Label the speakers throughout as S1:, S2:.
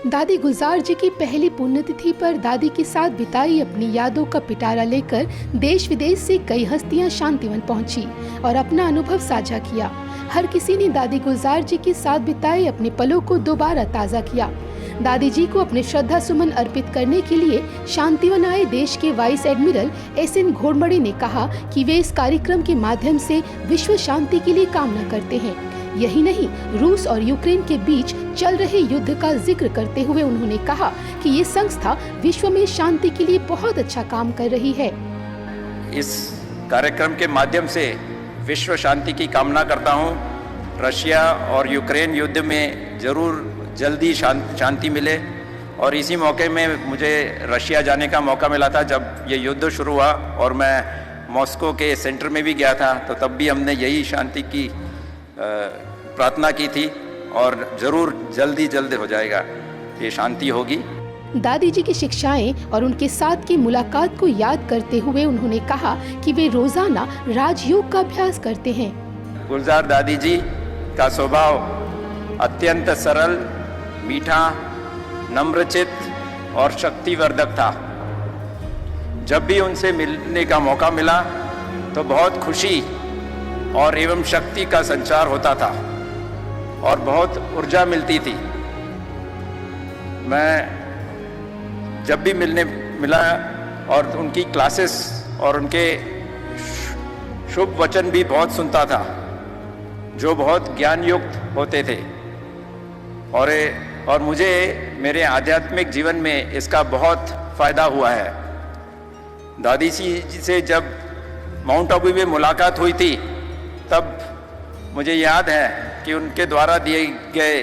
S1: दादी गुलजार जी की पहली पुण्यतिथि पर दादी के साथ बिताई अपनी यादों का पिटारा लेकर देश विदेश से कई हस्तियां शांतिवन पहुंची और अपना अनुभव साझा किया। हर किसी ने दादी गुलजार जी के साथ बिताए अपने पलों को दोबारा ताज़ा किया। दादी जी को अपने श्रद्धा सुमन अर्पित करने के लिए शांतिवन आए देश के वाइस एडमिरल एस.एन. घोड़मड़े ने कहा कि वे इस कार्यक्रम के माध्यम से विश्व शांति के लिए कामना करते हैं। यही नहीं, रूस और यूक्रेन के बीच चल रहे युद्ध का जिक्र करते हुए उन्होंने कहा कि ये संस्था विश्व में शांति के लिए बहुत अच्छा काम कर रही है।
S2: इस कार्यक्रम के माध्यम से विश्व शांति की कामना करता हूँ। रशिया और यूक्रेन युद्ध में जरूर जल्दी शांति मिले। और इसी मौके में मुझे रशिया जाने का मौका मिला था जब ये युद्ध शुरू हुआ, और मैं मॉस्को के सेंटर में भी गया था, तो तब भी हमने यही शांति की प्रार्थना की थी, और जरूर जल्द हो जाएगा, ये शांति होगी।
S1: दादी जी की शिक्षाएं और उनके साथ की मुलाकात को याद करते हुए उन्होंने कहा कि वे रोजाना राजयोग का अभ्यास करते हैं।
S2: गुलजार दादी जी का स्वभाव अत्यंत सरल, मीठा, नम्रचित्त और शक्तिवर्धक था। जब भी उनसे मिलने का मौका मिला तो बहुत खुशी और एवं शक्ति का संचार होता था और बहुत ऊर्जा मिलती थी। मैं जब भी मिला और उनकी क्लासेस और उनके शुभ वचन भी बहुत सुनता था, जो बहुत ज्ञान युक्त होते थे, और मुझे मेरे आध्यात्मिक जीवन में इसका बहुत फायदा हुआ है। दादी जी से जब माउंट आबू में मुलाकात हुई थी, तब मुझे याद है कि उनके द्वारा दिए गए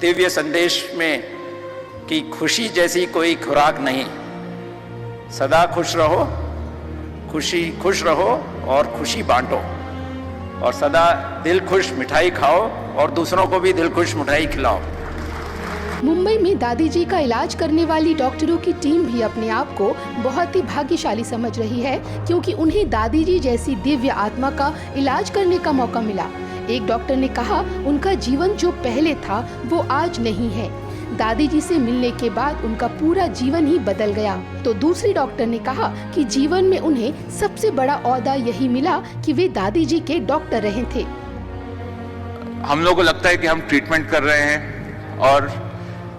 S2: दिव्य संदेश में कि खुशी जैसी कोई खुराक नहीं, सदा खुश रहो, खुश रहो और खुशी बांटो, और सदा दिल खुश मिठाई खाओ और दूसरों को भी दिल खुश मिठाई खिलाओ।
S1: मुंबई में दादी जी का इलाज करने वाली डॉक्टरों की टीम भी अपने आप को बहुत ही भाग्यशाली समझ रही है, क्योंकि उन्हें दादी जी जैसी दिव्य आत्मा का इलाज करने का मौका मिला। एक डॉक्टर ने कहा, उनका जीवन जो पहले था वो आज नहीं है। दादी जी से मिलने के बाद उनका पूरा जीवन ही बदल गया। तो दूसरी डॉक्टर ने कहा कि जीवन में उन्हें सबसे बड़ा ओहदा यही मिला कि वे दादी जी के डॉक्टर रहे थे।
S3: हम लोगों को लगता है कि हम ट्रीटमेंट कर रहे हैं और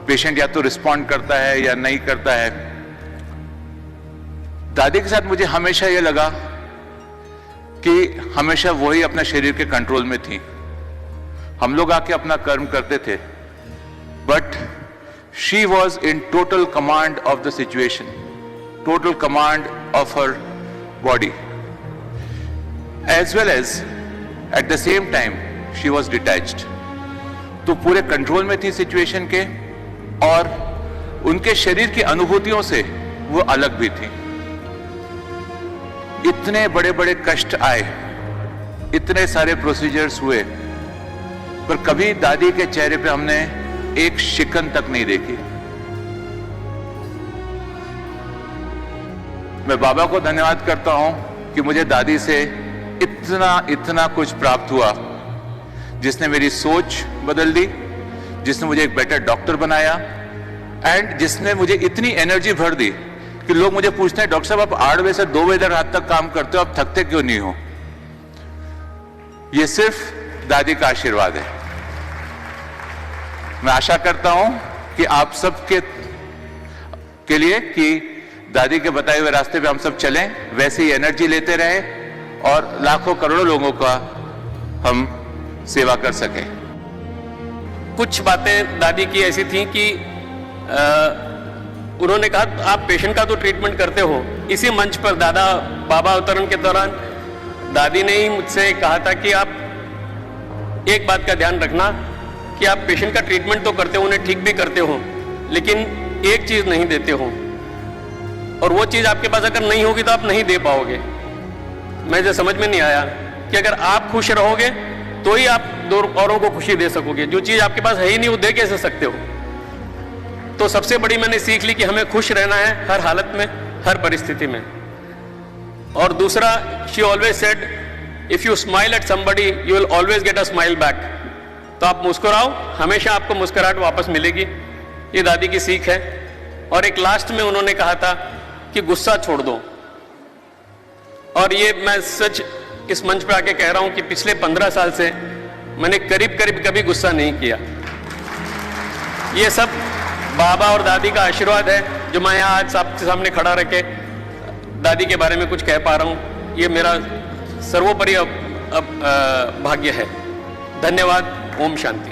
S3: पेशेंट या तो रिस्पॉन्ड करता है या नहीं करता है। दादी के साथ मुझे हमेशा ये लगा कि हमेशा वही अपने शरीर के कंट्रोल में थी। हम लोग आके अपना कर्म करते थे, but she was in total command of the situation, total command of her body, as well as at the same time she was detached. तो पूरे कंट्रोल में थी सिचुएशन के, और उनके शरीर की अनुभूतियों से वो अलग भी थी। इतने बड़े बड़े कष्ट आए, इतने सारे प्रोसीजर्स हुए, पर कभी दादी के चेहरे पे हमने एक शिकन तक नहीं देखी। मैं बाबा को धन्यवाद करता हूं कि मुझे दादी से इतना कुछ प्राप्त हुआ, जिसने मेरी सोच बदल दी, जिसने मुझे एक बेटर डॉक्टर बनाया, एंड जिसने मुझे इतनी एनर्जी भर दी कि लोग मुझे पूछते हैं, डॉक्टर साहब आप 8 बजे से 2 बजे रात तक काम करते हो, आप थकते क्यों नहीं हो? ये सिर्फ दादी का आशीर्वाद है। मैं आशा करता हूं कि आप सबके के लिए कि दादी के बताए हुए रास्ते पे हम सब चलें, वैसे ही एनर्जी लेते रहें और लाखों करोड़ों लोगों का हम सेवा कर सकें।
S4: कुछ बातें दादी की ऐसी थी कि उन्होंने कहा, आप पेशेंट का तो ट्रीटमेंट करते हो। इसी मंच पर बाबा अवतरण के दौरान दादी ने ही मुझसे कहा था कि आप एक बात का ध्यान रखना कि आप पेशेंट का ट्रीटमेंट तो करते हो, उन्हें ठीक भी करते हो, लेकिन एक चीज नहीं देते हो, और वो चीज आपके पास अगर नहीं होगी तो आप नहीं दे पाओगे। मुझे समझ में नहीं आया कि अगर आप खुश रहोगे तो ही आप दो औरों को खुशी दे सकोगे। जो चीज आपके पास है ही नहीं वो दे कैसे सकते हो? तो सबसे बड़ी मैंने सीख ली कि हमें खुश रहना है हर हालत में, हर परिस्थिति में। और दूसरा, she always said, if you smile at somebody you will always get a smile back. तो आप मुस्कुराओ, हमेशा आपको मुस्कुराहट वापस मिलेगी। ये दादी की सीख है। और एक लास्ट में उन्होंने कहा था कि गुस्सा छोड़ दो। और ये मैं सच इस मंच पे आके कह रहा हूं कि पिछले 15 साल से मैंने करीब करीब कभी गुस्सा नहीं किया। ये सब बाबा और दादी का आशीर्वाद है जो मैं यहाँ आज आपके सामने खड़ा रह के दादी के बारे में कुछ कह पा रहा हूं। ये मेरा सर्वोपरि भाग्य है। धन्यवाद। ओम शांति।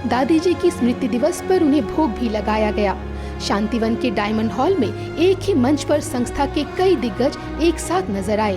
S1: दादी जी की स्मृति दिवस पर उन्हें भोग भी लगाया गया। शांतिवन के डायमंड हॉल में एक ही मंच पर संस्था के कई दिग्गज एक साथ नजर आए।